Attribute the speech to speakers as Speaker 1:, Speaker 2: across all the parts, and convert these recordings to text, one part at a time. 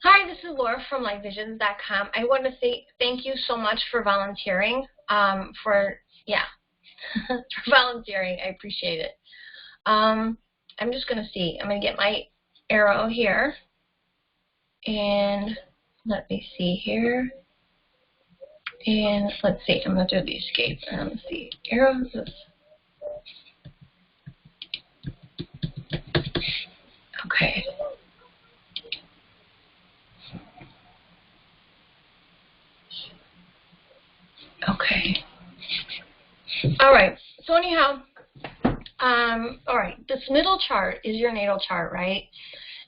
Speaker 1: Hi, this is Laura from LIVEVISIONZ.com. I want to say thank you so much for volunteering. For volunteering. I appreciate it. I'm just going to see. I'm going to get my arrow here. And let me see here. And let's see. I'm going to do the escape. Let's see. Arrows. Okay. Okay. All right. So anyhow, all right. This middle chart is your natal chart, right?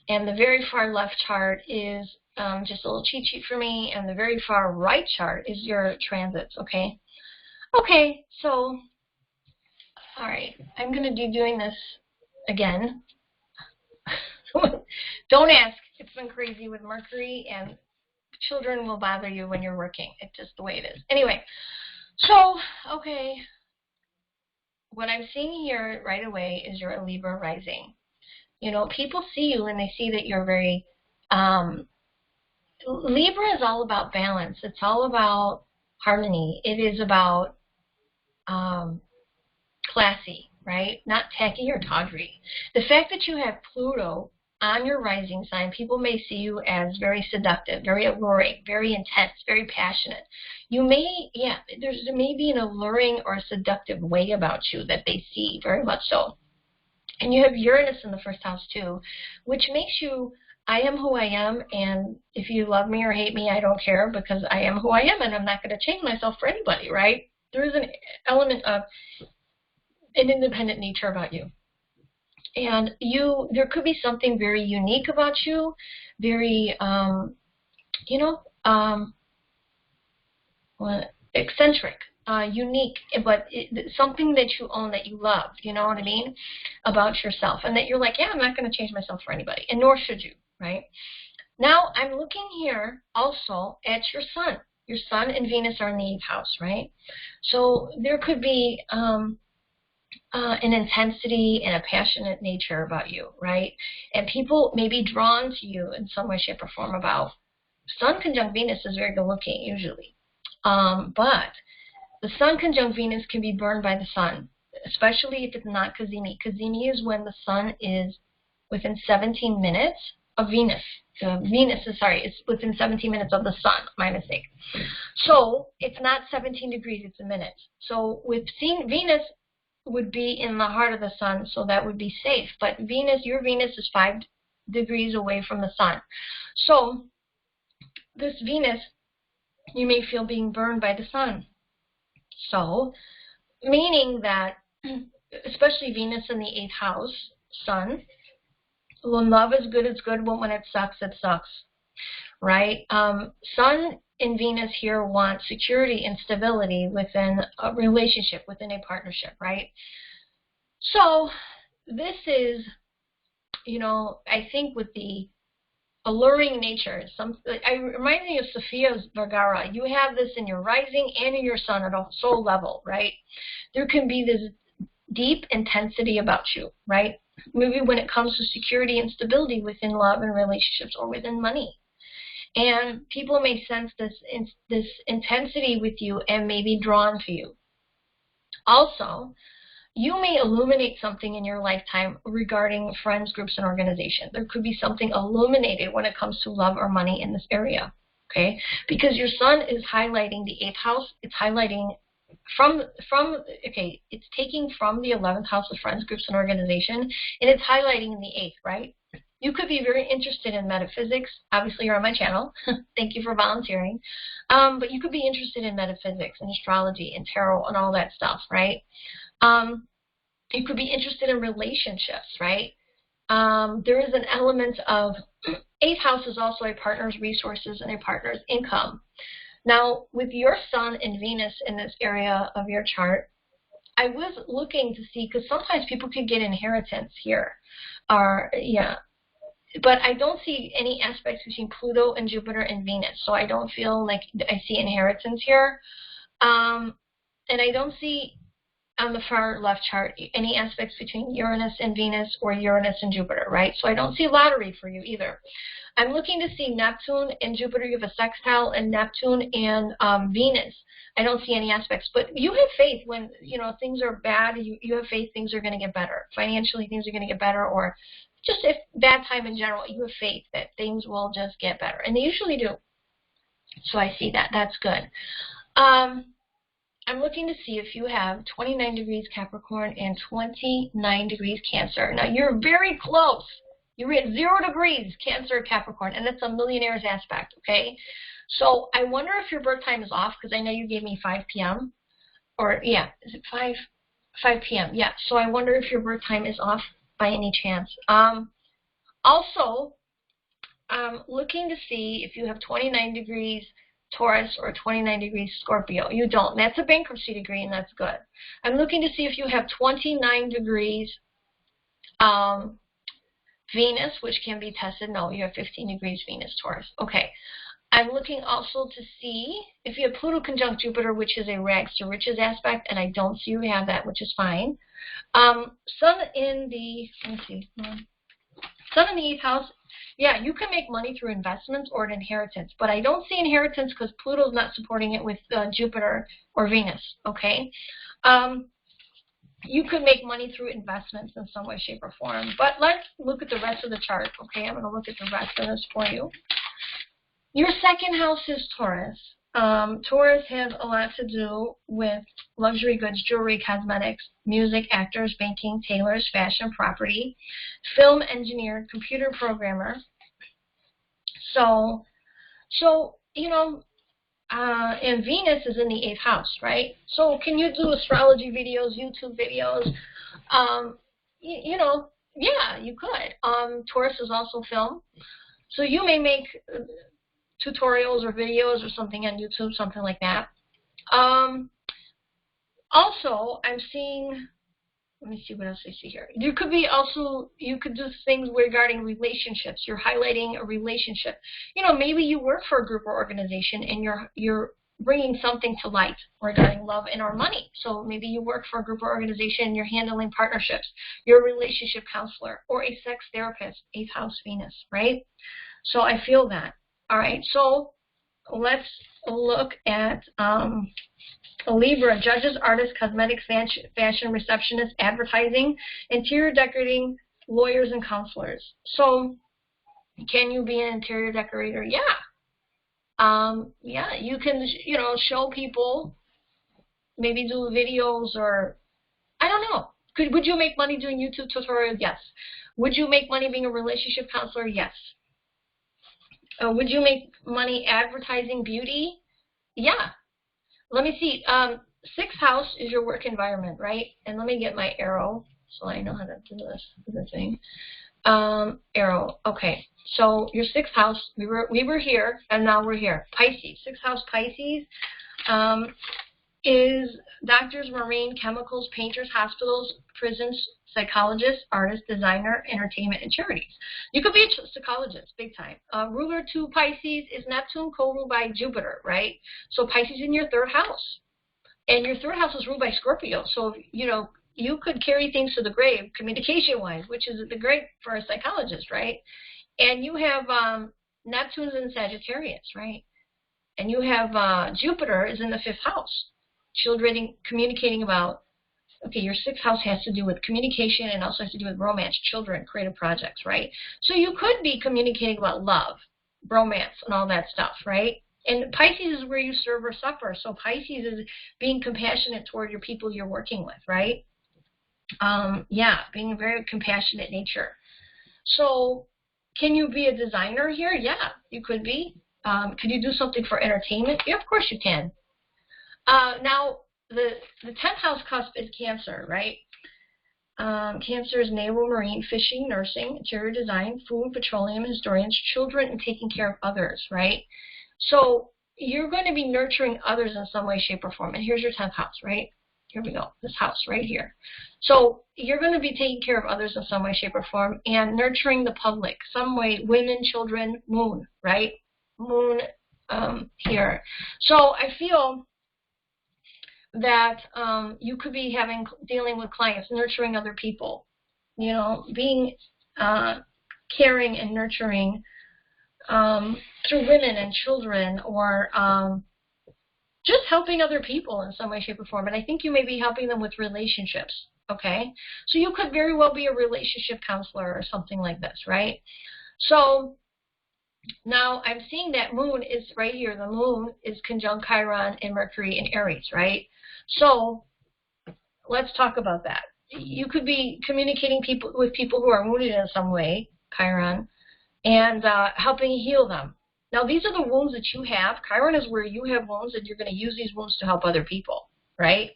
Speaker 1: And the very far left chart is just a little cheat sheet for me, and the very far right chart is your transits. Okay. Okay. So, all right. I'm going to be doing this again. Don't ask. It's been crazy with Mercury, and children will bother you when you're working. It's just the way it is. Anyway, so, okay. What I'm seeing here right away is you're a Libra rising. You know, people see you and they see that you're very, Libra is all about balance. It's all about harmony. It is about classy, right? Not tacky or tawdry. The fact that you have Pluto on your rising sign, people may see you as very seductive, very alluring, very intense, very passionate. You may, there may be an alluring or seductive way about you that they see, very much so. And you have Uranus in the first house too, which makes you, I am who I am, and if you love me or hate me, I don't care, because I am who I am, and I'm not going to change myself for anybody, right? There is an element of an independent nature about you. And there could be something very unique about you, very, eccentric, unique, but something that you own, that you love, you know what I mean, about yourself. And that you're like, yeah, I'm not going to change myself for anybody, and nor should you, right? Now, I'm looking here also at your sun. Your sun and Venus are in the 8th house, right? So there could be an intensity and a passionate nature about you, right? And people may be drawn to you in some way, shape, or form about. Sun conjunct Venus is very good looking, usually. But the sun conjunct Venus can be burned by the sun, especially if it's not Cazimi. Cazimi is when the sun is within 17 minutes of Venus. It's within 17 minutes of the sun, my mistake. So it's not 17 degrees, it's a minute. So with seeing Venus would be in the heart of the sun, so that would be safe. But Venus, your Venus is 5 degrees away from the sun. So this Venus, you may feel being burned by the sun. So, meaning that, especially Venus in the 8th house, sun, when love is good, it's good, but when it sucks, right? Sun and Venus here want security and stability within a relationship, within a partnership, right? So this is, I think with the alluring nature, I remind me of Sophia Vergara. You have this in your rising and in your sun at a soul level, right? There can be this deep intensity about you, right? Maybe when it comes to security and stability within love and relationships, or within money. And people may sense this intensity with you and may be drawn to you. Also, you may illuminate something in your lifetime regarding friends, groups, and organizations. There could be something illuminated when it comes to love or money in this area, okay? Because your sun is highlighting the 8th house. It's highlighting it's taking from the 11th house of friends, groups, and organization, and it's highlighting in the 8th, right? You could be very interested in metaphysics. Obviously, you're on my channel. Thank you for volunteering. But you could be interested in metaphysics and astrology and tarot and all that stuff, right? You could be interested in relationships, right? There is an element of 8th house is also a partner's resources and a partner's income. Now, with your sun and Venus in this area of your chart, I was looking to see, because sometimes people could get inheritance here, but I don't see any aspects between Pluto and Jupiter and Venus, so I don't feel like I see inheritance here. And I don't see on the far left chart, any aspects between Uranus and Venus or Uranus and Jupiter, right? So I don't see lottery for you either. I'm looking to see Neptune and Jupiter. You have a sextile, and Neptune and Venus. I don't see any aspects, but you have faith when, you know, things are bad. You have faith things are going to get better. Financially, things are going to get better, or just if bad time in general, you have faith that things will just get better, and they usually do. So I see that. That's good. I'm looking to see if you have 29 degrees Capricorn and 29 degrees Cancer. Now, you're very close. You're at 0 degrees Cancer, Capricorn, and that's a millionaire's aspect, okay? So I wonder if your birth time is off, because I know you gave me 5 p.m. Or, yeah, is it 5 p.m.? Yeah, so I wonder if your birth time is off by any chance. Also, looking to see if you have 29 degrees Taurus or 29 degrees Scorpio. You don't. That's a bankruptcy degree, and that's good. I'm looking to see if you have 29 degrees Venus, which can be tested. No, you have 15 degrees Venus, Taurus. Okay. I'm looking also to see if you have Pluto conjunct Jupiter, which is a rags to riches aspect, and I don't see you have that, which is fine. Sun in the, let me see, Sun in the 8th house. Yeah, you can make money through investments or an inheritance, but I don't see inheritance because Pluto's not supporting it with Jupiter or Venus, okay? You could make money through investments in some way, shape, or form, but let's look at the rest of the chart, okay? I'm going to look at the rest of this for you. Your 2nd house is Taurus. Taurus has a lot to do with luxury goods, jewelry, cosmetics, music, actors, banking, tailors, fashion, property, film engineer, computer programmer. So you know, and Venus is in the 8th house, right? So can you do astrology videos, YouTube videos? You know, yeah, you could. Taurus is also film. So you may make tutorials or videos or something on YouTube, something like that. Also, I'm seeing, let me see what else I see here. You could be also, you could do things regarding relationships. You're highlighting a relationship. You know, maybe you work for a group or organization and you're bringing something to light regarding love and or money. So maybe you work for a group or organization and you're handling partnerships. You're a relationship counselor or a sex therapist, 8th house Venus, right? So I feel that. All right, so let's look at Libra, judges, artists, cosmetics, fashion, receptionists, advertising, interior decorating, lawyers, and counselors. So can you be an interior decorator? Yeah. Yeah, you can, you know, show people, maybe do videos, or I don't know. Would you make money doing YouTube tutorials? Yes. Would you make money being a relationship counselor? Yes. Would you make money advertising beauty? Yeah. Let me see. 6th house is your work environment, right? And let me get my arrow so I know how to do this other thing. Arrow. Okay. So your 6th house, we were here, and now we're here. Pisces. 6th house Pisces is doctors, marine, chemicals, painters, hospitals, prisons, psychologists, artists, designer, entertainment, and charities. You could be a psychologist, big time. Ruler to Pisces is Neptune, co-ruled by Jupiter, right? So Pisces in your 3rd house. And your 3rd house is ruled by Scorpio. So, you know, you could carry things to the grave, communication-wise, which is great for a psychologist, right? And you have Neptune's in Sagittarius, right? And you have Jupiter is in the 5th house. Children, communicating about, okay, your 6th house has to do with communication and also has to do with romance, children, creative projects, right? So you could be communicating about love, romance, and all that stuff, right? And Pisces is where you serve or suffer. So Pisces is being compassionate toward your people you're working with, right? Yeah, being a very compassionate nature. So can you be a designer here? Yeah, you could be. Could you do something for entertainment? Yeah, of course you can. Now, the 10th house cusp is Cancer, right? Cancer is naval, marine, fishing, nursing, interior design, food, petroleum, historians, children, and taking care of others, right? So you're going to be nurturing others in some way, shape, or form. And here's your 10th house, right? Here we go, this house right here. So you're going to be taking care of others in some way, shape, or form and nurturing the public, some way, women, children, moon, right? Moon here. So I feel that you could be dealing with clients, nurturing other people, you know, being caring and nurturing through women and children, or just helping other people in some way, shape, or form. And I think you may be helping them with relationships, okay? So you could very well be a relationship counselor or something like this, right? So now I'm seeing that moon is right here. The moon is conjunct Chiron and Mercury in Aries, right? So let's talk about that. You could be communicating with people who are wounded in some way, Chiron, and helping heal them. Now, these are the wounds that you have. Chiron is where you have wounds, and you're going to use these wounds to help other people, right?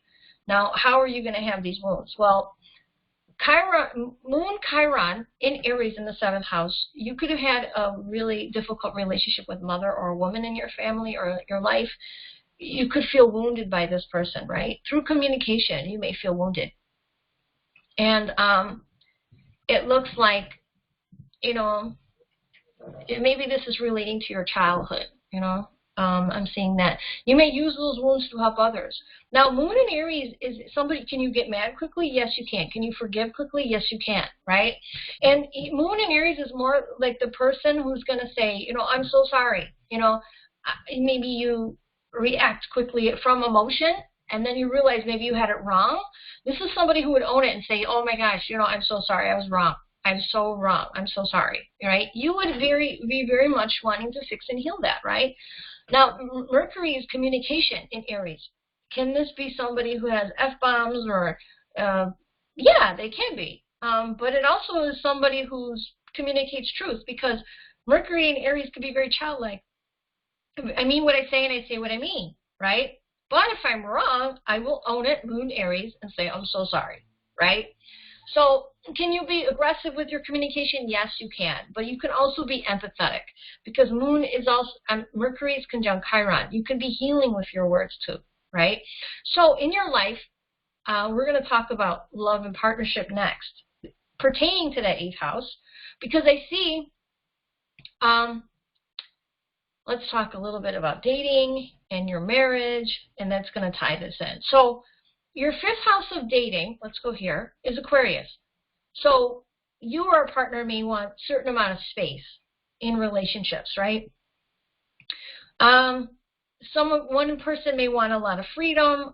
Speaker 1: Now, how are you going to have these wounds? Well, Moon Chiron in Aries in the 7th house, you could have had a really difficult relationship with mother or a woman in your family or your life. You could feel wounded by this person, right? Through communication, you may feel wounded. And it looks like, you know, maybe this is relating to your childhood, you know. I'm seeing that. You may use those wounds to help others. Now, Moon in Aries is somebody, can you get mad quickly? Yes, you can. Can you forgive quickly? Yes, you can, right? And Moon in Aries is more like the person who's going to say, you know, I'm so sorry. You know, maybe you react quickly from emotion, and then you realize maybe you had it wrong. This is somebody who would own it and say, oh my gosh, you know, I'm so sorry, I was wrong. I'm so wrong. I'm so sorry, right? You would be very much wanting to fix and heal that, right? Now, Mercury is communication in Aries. Can this be somebody who has F-bombs or, yeah, they can be. But it also is somebody who communicates truth, because Mercury in Aries could be very childlike. I mean what I say and I say what I mean, right? But if I'm wrong, I will own it, Moon Aries, and say, I'm so sorry, right? So can you be aggressive with your communication? Yes, you can. But you can also be empathetic, because Moon is also, Mercury is conjunct Chiron. You can be healing with your words too, right? So in your life, we're going to talk about love and partnership next, pertaining to that 8th house, because I see, let's talk a little bit about dating and your marriage, and that's going to tie this in. So your 5th house of dating, let's go here, is Aquarius. So you or a partner may want a certain amount of space in relationships, right? One person may want a lot of freedom.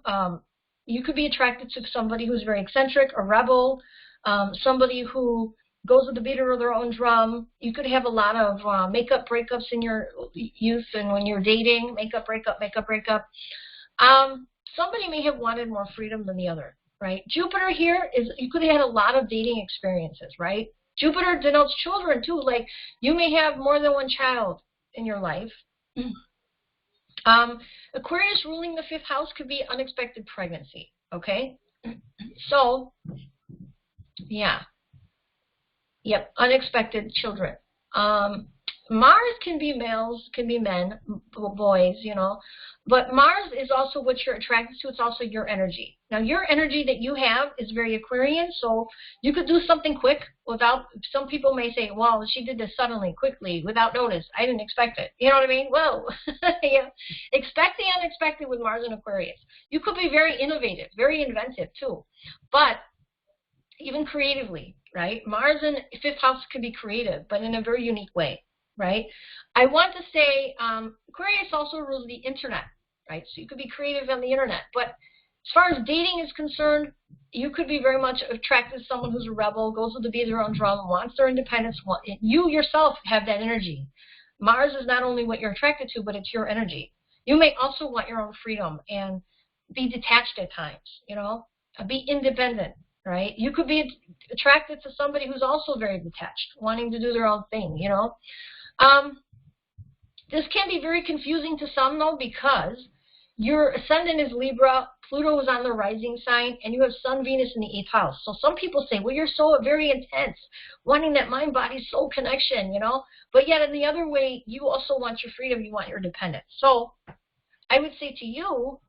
Speaker 1: You could be attracted to somebody who's very eccentric, a rebel, somebody who goes with the beat of their own drum. You could have a lot of makeup breakups in your youth and when you're dating, makeup breakup. Somebody may have wanted more freedom than the other, right? Jupiter here is, you could have had a lot of dating experiences, right? Jupiter denotes children too, like you may have more than one child in your life. Aquarius ruling the 5th house could be unexpected pregnancy, okay? So, yeah. Yep, unexpected children. Mars can be males, can be men, boys, you know. But Mars is also what you're attracted to. It's also your energy. Now, your energy that you have is very Aquarian, so you could do something quick without, some people may say, well, she did this suddenly, quickly, without notice. I didn't expect it. You know what I mean? Well, yeah. Expect the unexpected with Mars and Aquarius. You could be very innovative, very inventive, too. But even creatively, right? Mars in 5th house can be creative, but in a very unique way, right? I want to say Aquarius also rules the internet, right? So you could be creative on the internet. But as far as dating is concerned, you could be very much attracted to someone who's a rebel, goes with the beat of their own drum, wants their independence. You yourself have that energy. Mars is not only what you're attracted to, but it's your energy. You may also want your own freedom and be detached at times, you know, be independent. Right? You could be attracted to somebody who's also very detached, wanting to do their own thing, you know. This can be very confusing to some, though, because your ascendant is Libra, Pluto is on the rising sign, and you have Sun, Venus in the 8th house. So some people say, well, you're so very intense, wanting that mind-body soul connection, you know. But yet in the other way, you also want your freedom, you want your independence. So I would say to you,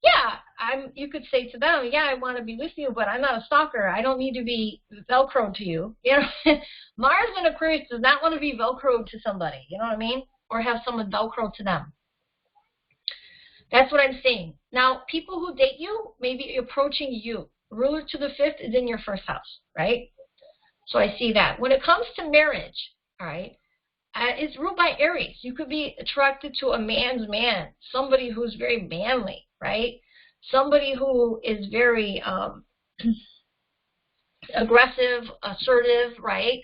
Speaker 1: yeah, you could say to them, yeah, I want to be with you, but I'm not a stalker. I don't need to be Velcroed to you. You know, Mars in Aquarius does not want to be Velcroed to somebody. You know what I mean? Or have someone Velcroed to them. That's what I'm saying. Now, people who date you may be approaching you. Ruler to the 5th is in your 1st house, right? So I see that. When it comes to marriage, all right, it's ruled by Aries. You could be attracted to a man's man, somebody who's very manly, right? Somebody who is very aggressive, assertive, right?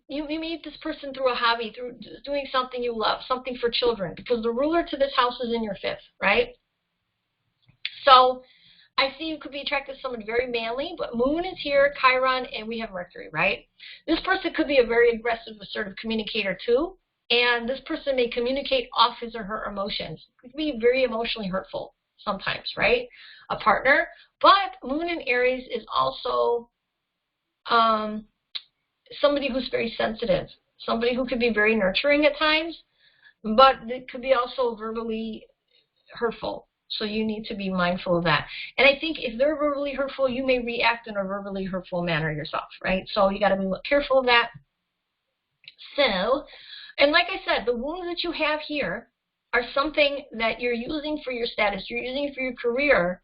Speaker 1: You meet this person through a hobby, through doing something you love, something for children, because the ruler to this house is in your 5th, right? So I see you could be attracted to someone very manly, but Moon is here, Chiron, and we have Mercury, right? This person could be a very aggressive, assertive communicator too, and this person may communicate off his or her emotions. It could be very emotionally hurtful sometimes, right? A partner, but Moon in Aries is also somebody who's very sensitive, somebody who could be very nurturing at times, but it could be also verbally hurtful. So you need to be mindful of that. And I think if they're verbally hurtful, you may react in a verbally hurtful manner yourself, right? So you got to be careful of that. So, and like I said, the wounds that you have here are something that you're using for your status, you're using for your career,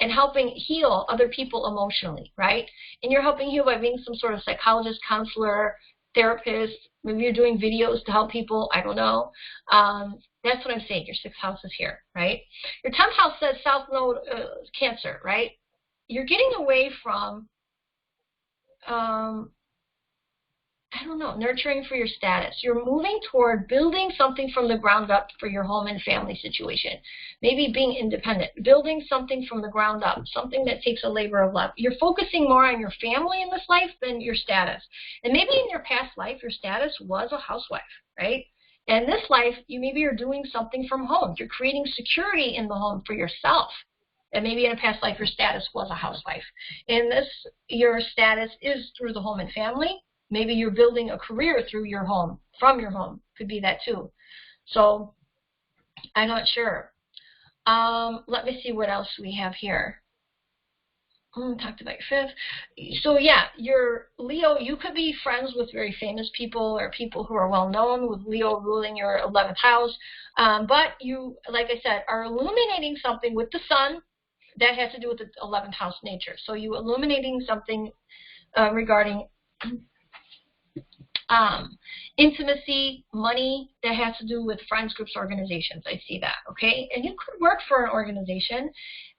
Speaker 1: and helping heal other people emotionally, right? And you're helping heal by being some sort of psychologist, counselor, therapist. Maybe you're doing videos to help people. I don't know. That's what I'm saying. Your 6th house is here, right? Your 10th house says South Node Cancer, right? You're getting away from, I don't know, nurturing for your status. You're moving toward building something from the ground up for your home and family situation. Maybe being independent, building something from the ground up, something that takes a labor of love. You're focusing more on your family in this life than your status. And maybe in your past life, your status was a housewife, right? And this life, maybe you're doing something from home. You're creating security in the home for yourself. And maybe in a past life, your status was a housewife. In this, your status is through the home and family. Maybe you're building a career through your home, from your home. Could be that too. So I'm not sure. Let me see what else we have here. Talked about your 5th. So yeah, you're Leo. You could be friends with very famous people or people who are well known, with Leo ruling your 11th house. But you, like I said, are illuminating something with the sun that has to do with the 11th house nature. So you illuminating something regarding intimacy, money, that has to do with friends, groups, organizations. I see that, okay? And you could work for an organization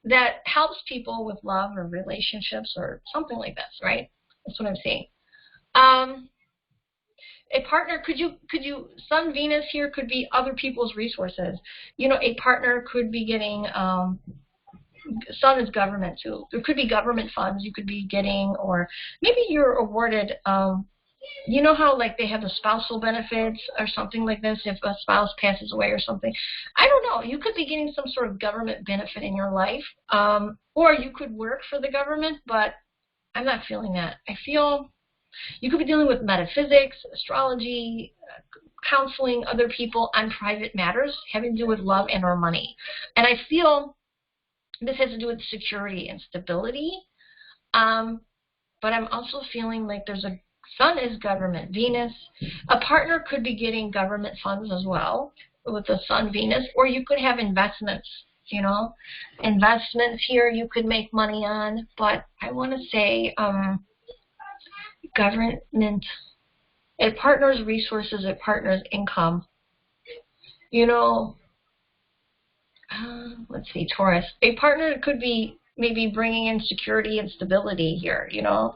Speaker 1: that helps people with love or relationships or something like this, right? That's what I'm saying. A partner, could you, Sun, Venus here could be other people's resources. You know, a partner could be getting, Sun is government too. There could be government funds you could be getting, or maybe you're awarded, you know how like they have the spousal benefits or something like this if a spouse passes away or something. I don't know. You could be getting some sort of government benefit in your life, or you could work for the government, but I'm not feeling that. I feel you could be dealing with metaphysics, astrology, counseling other people on private matters having to do with love and or money. And I feel this has to do with security and stability, but I'm also feeling like there's a Sun is government, Venus. A partner could be getting government funds as well with the Sun, Venus, or you could have investments, you know. Investments here you could make money on, but I want to say government, a partner's resources, a partner's income, you know. Let's see, Taurus. A partner could be maybe bringing in security and stability here, you know.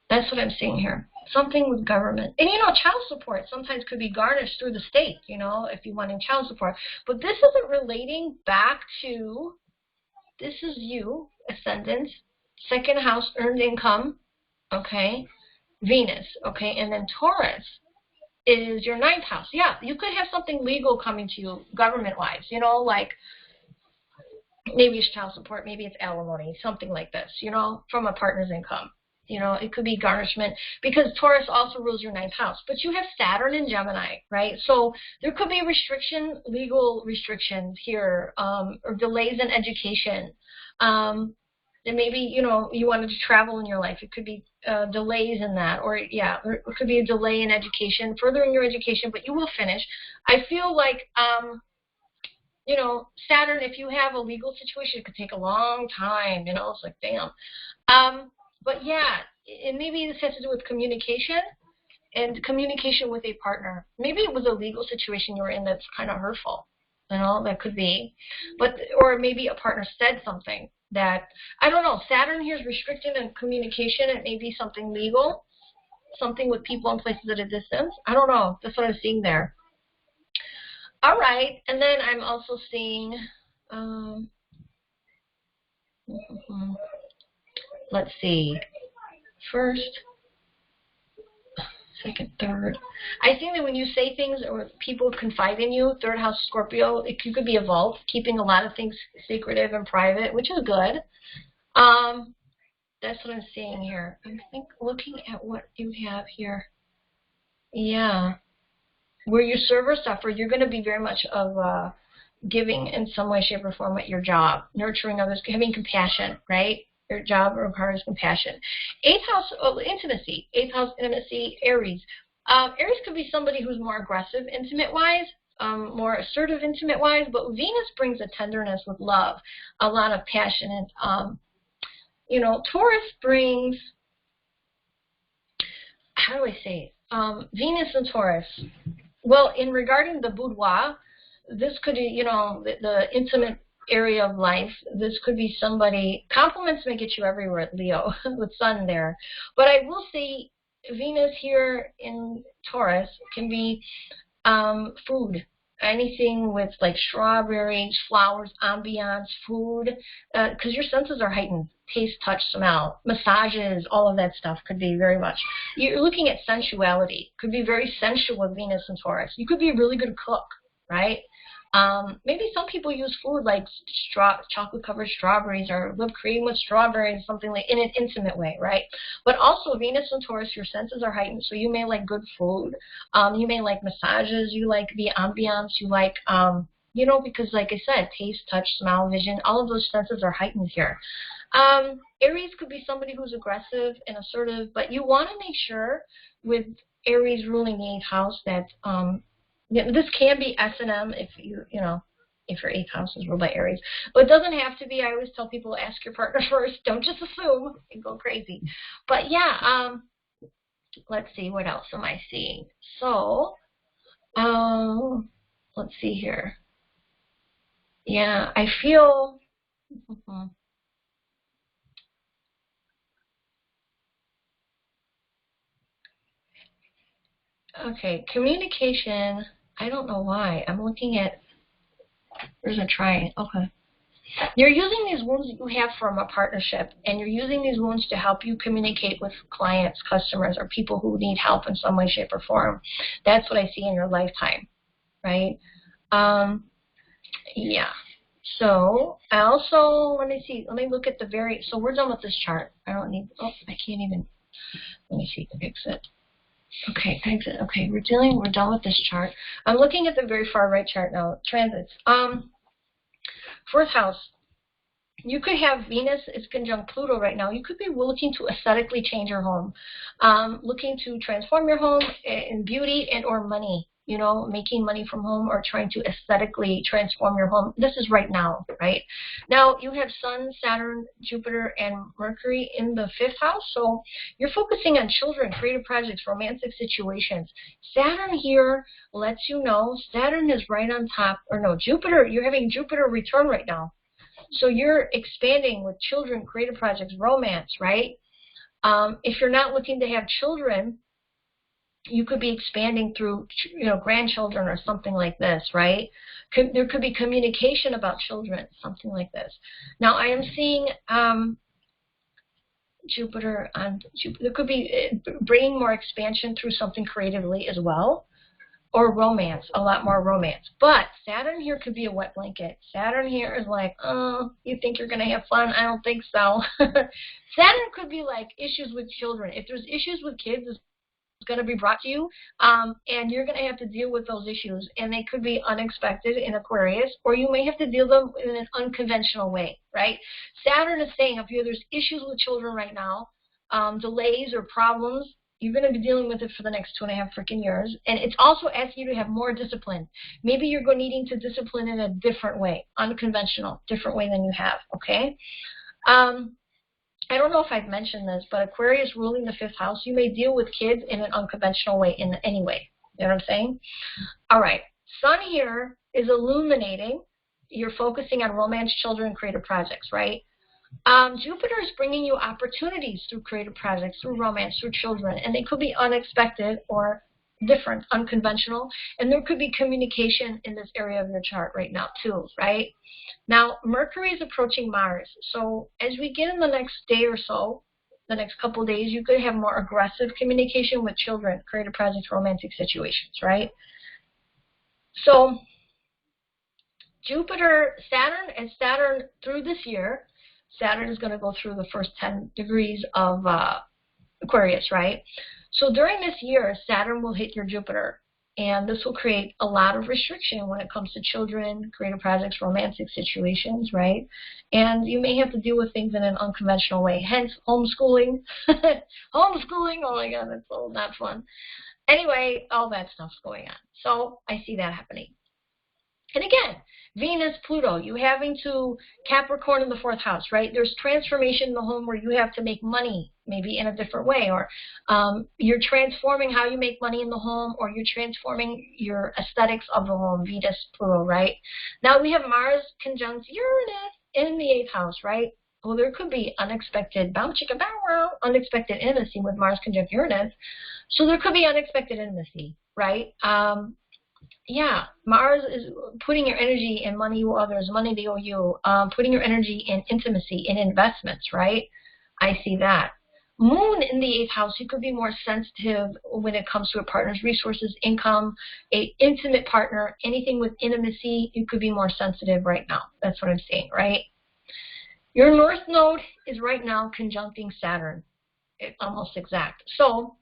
Speaker 1: That's what I'm seeing here. Something with government. And, you know, child support sometimes could be garnished through the state, you know, if you want in child support. But this isn't relating back to, this is you, ascendant, 2nd house, earned income, okay, Venus, okay, and then Taurus is your 9th house. Yeah, you could have something legal coming to you government-wise, you know, like maybe it's child support, maybe it's alimony, something like this, you know, from a partner's income. You know, it could be garnishment, because Taurus also rules your 9th house. But you have Saturn and Gemini, right? So there could be legal restrictions here, or delays in education. And maybe, you know, you wanted to travel in your life. It could be delays in that. Or, yeah, there could be a delay in education, furthering your education, but you will finish. I feel like you know, Saturn, if you have a legal situation, it could take a long time, you know, it's like, damn. But yeah, and maybe this has to do with communication and communication with a partner. Maybe it was a legal situation you were in that's kind of hurtful, you know, that could be. But, or maybe a partner said something that, I don't know, Saturn here is restricted in communication. It may be something legal, something with people and places at a distance. I don't know. That's what I'm seeing there. All right, and then I'm also seeing, let's see, first, second, third. I think that when you say things or people confide in you, third house Scorpio, you could be a vault, keeping a lot of things secretive and private, which is good. That's what I'm seeing here. I think looking at what you have here. Yeah. Where you serve or suffer, you're going to be very much of giving in some way, shape, or form at your job, nurturing others, having compassion, right? Your job requires compassion. Eighth house, intimacy. Eighth house, intimacy, Aries. Aries could be somebody who's more aggressive, intimate-wise, more assertive, intimate-wise, but Venus brings a tenderness with love, a lot of passion. And, you know, Taurus brings, how do I say it? Venus and Taurus. Well, in regarding the boudoir, this could be, you know, the intimate area of life. This could be somebody, compliments may get you everywhere, Leo, with Sun there. But I will say Venus here in Taurus can be food. Anything with like strawberries, flowers, ambiance, food, because your senses are heightened. Taste, touch, smell, massages, all of that stuff could be very much. You're looking at sensuality. Could be very sensual with Venus and Taurus. You could be a really good cook, right? Maybe some people use food like chocolate-covered strawberries or whipped cream with strawberries, something like in an intimate way, right? But also Venus and Taurus, your senses are heightened, so you may like good food. You may like massages. You like the ambiance. You like, you know, because like I said, taste, touch, smell, vision, all of those senses are heightened here. Aries could be somebody who's aggressive and assertive, but you want to make sure with Aries ruling the 8th house that this can be S&M if you know, if your 8th house is ruled by Aries. But it doesn't have to be. I always tell people, ask your partner first. Don't just assume and go crazy. But yeah, let's see, what else am I seeing? So, let's see here. Yeah, I feel... Okay, communication, I don't know why. I'm looking at, there's a triangle. Okay. You're using these wounds that you have from a partnership, and you're using these wounds to help you communicate with clients, customers, or people who need help in some way, shape, or form. That's what I see in your lifetime, right? Yeah. So, I also, let me see, let me look at the very, so we're done with this chart. I don't need, oh, I can't even, let me see, exit. Okay, exit. Okay, we're done with this chart. I'm looking at the very far right chart now. Transits. 4th house. You could have Venus is conjunct Pluto right now. You could be looking to aesthetically change your home, looking to transform your home in beauty and or money. You know, making money from home or trying to aesthetically transform your home. This is right now, right? Now, you have Sun, Saturn, Jupiter, and Mercury in the 5th house, so you're focusing on children, creative projects, romantic situations. Saturn here lets you know, Saturn is right on top, or no, Jupiter, you're having Jupiter return right now. So you're expanding with children, creative projects, romance, right? If you're not looking to have children, you could be expanding through, you know, grandchildren or something like this, right? There could be communication about children, something like this. Now, I am seeing Jupiter on Jupiter. There could be bringing more expansion through something creatively as well, or romance, a lot more romance. But Saturn here could be a wet blanket. Saturn here is like, oh, you think you're going to have fun? I don't think so. Saturn could be like issues with children. If there's issues with kids, going to be brought to you, and you're going to have to deal with those issues, and they could be unexpected in Aquarius, or you may have to deal them in an unconventional way, right? Saturn is saying up here there's issues with children right now, delays or problems, You're going to be dealing with it for the next 2.5 freaking years. And it's also asking you to have more discipline. Maybe you're going needing to discipline in a different way, unconventional, different way than you have, okay? I don't know if I've mentioned this, but Aquarius ruling the 5th house, you may deal with kids in an unconventional way in any way. You know what I'm saying? All right. Sun here is illuminating. You're focusing on romance, children, creative projects, right? Jupiter is bringing you opportunities through creative projects, through romance, through children, and they could be unexpected or different, unconventional, and there could be communication in this area of your chart right now too, right? Now, Mercury is approaching Mars, so as we get in the next day or so, the next couple of days, you could have more aggressive communication with children, creative projects, romantic situations, right? So, Jupiter, Saturn through this year, Saturn is going to go through the first 10 degrees of Aquarius, right? So during this year, Saturn will hit your Jupiter, and this will create a lot of restriction when it comes to children, creative projects, romantic situations, right? And you may have to deal with things in an unconventional way, hence homeschooling. Homeschooling, oh my God, that's so not fun. Anyway, all that stuff's going on. So I see that happening. And again, Venus, Pluto, you having to Capricorn in the 4th house, right? There's transformation in the home where you have to make money maybe in a different way, or you're transforming how you make money in the home, or you're transforming your aesthetics of the home, Venus, Pluto, right? Now we have Mars conjunct Uranus in the 8th house, right? Well, there could be unexpected, unexpected intimacy with Mars conjunct Uranus. So there could be unexpected intimacy, right? Yeah, Mars is putting your energy in money you owe others, money they owe you, putting your energy in intimacy, in investments, right? I see that. Moon in the 8th house, you could be more sensitive when it comes to a partner's resources, income, an intimate partner, anything with intimacy, you could be more sensitive right now. That's what I'm saying, right? Your North Node is right now conjuncting Saturn, almost exact. So,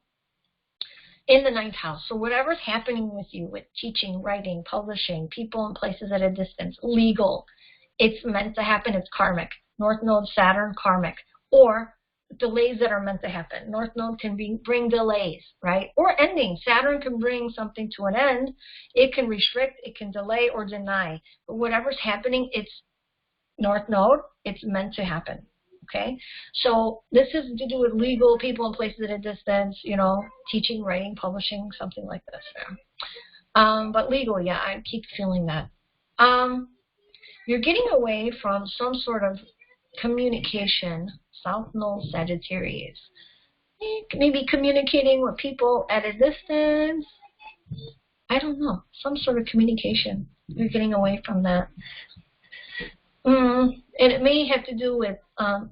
Speaker 1: in the 9th house. So whatever's happening with you, with teaching, writing, publishing, people and places at a distance, legal, it's meant to happen, it's karmic. North Node, Saturn, karmic. Or delays that are meant to happen. North Node can bring delays, right? Or ending. Saturn can bring something to an end. It can restrict, it can delay or deny. But whatever's happening, it's North Node, it's meant to happen. Okay, so this is to do with legal, people and places at a distance, you know, teaching, writing, publishing, something like this. Yeah. But legal, yeah, I keep feeling that. You're getting away from some sort of communication, South Node Sagittarius. Maybe communicating with people at a distance. I don't know, some sort of communication. You're getting away from that. And it may have to do with, I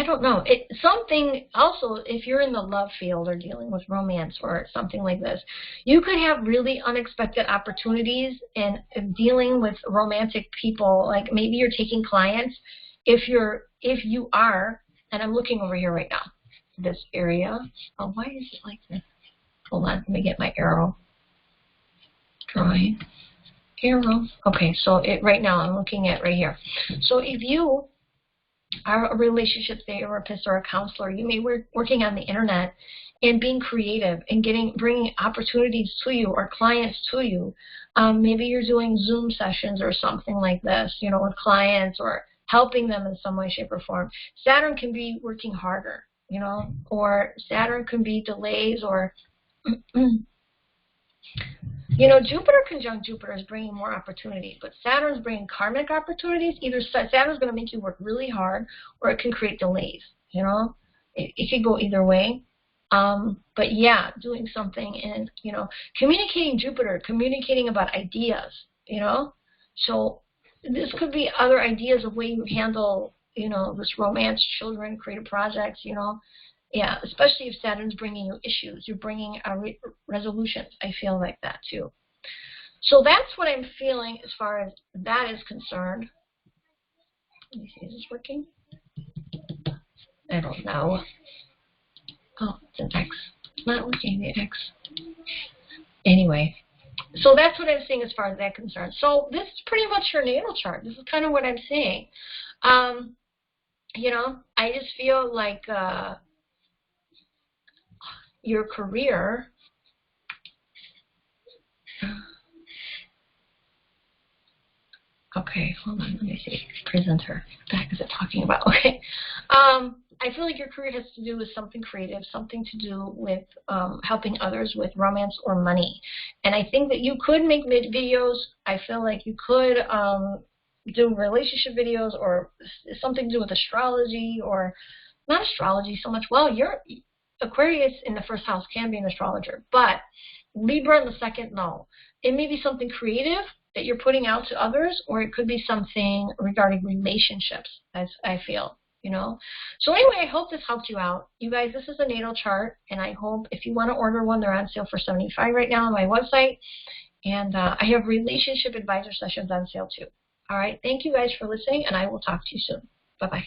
Speaker 1: don't know, something also, if you're in the love field or dealing with romance or something like this, you could have really unexpected opportunities in dealing with romantic people. Like maybe you're taking clients. If you are, and I'm looking over here right now, this area. Oh, why is it like this? Hold on, let me get my arrow. Drawing. Arrow. Okay, so right now I'm looking at right here. So if you are a relationship therapist or a counselor, you may be working on the internet and being creative and bringing opportunities to you or clients to you. Maybe you're doing Zoom sessions or something like this, you know, with clients or helping them in some way, shape, or form. Saturn can be working harder, you know, or Saturn can be delays or you know, Jupiter conjunct Jupiter is bringing more opportunities, but Saturn's bringing karmic opportunities. Either Saturn's going to make you work really hard, or it can create delays, you know. It could go either way. But yeah, doing something and, you know, communicating Jupiter, communicating about ideas, you know. So this could be other ideas of way you handle, you know, this romance, children, creative projects, you know. Yeah, especially if Saturn's bringing you issues. You're bringing resolutions. I feel like that too. So that's what I'm feeling as far as that is concerned. Let me see, is this working? I don't know. Oh, it's an X. It's not working, the X. Anyway, so that's what I'm seeing as far as that concerned. So this is pretty much your natal chart. This is kind of what I'm seeing. you know, I just feel like your career, okay, hold on, let me see, presenter, what the heck is it talking about? Okay, I feel like your career has to do with something creative, something to do with helping others with romance or money. And I think that you could make videos. I feel like you could do relationship videos or something to do with astrology, or not astrology so much. Well, you're Aquarius in the first house can be an astrologer, but Libra in the second, no. It may be something creative that you're putting out to others, or it could be something regarding relationships, as I feel, you know. So anyway, I hope this helped you out. You guys, this is a natal chart, and I hope if you want to order one, they're on sale for $75 right now on my website. And I have relationship advisor sessions on sale too. All right, thank you guys for listening, and I will talk to you soon. Bye-bye.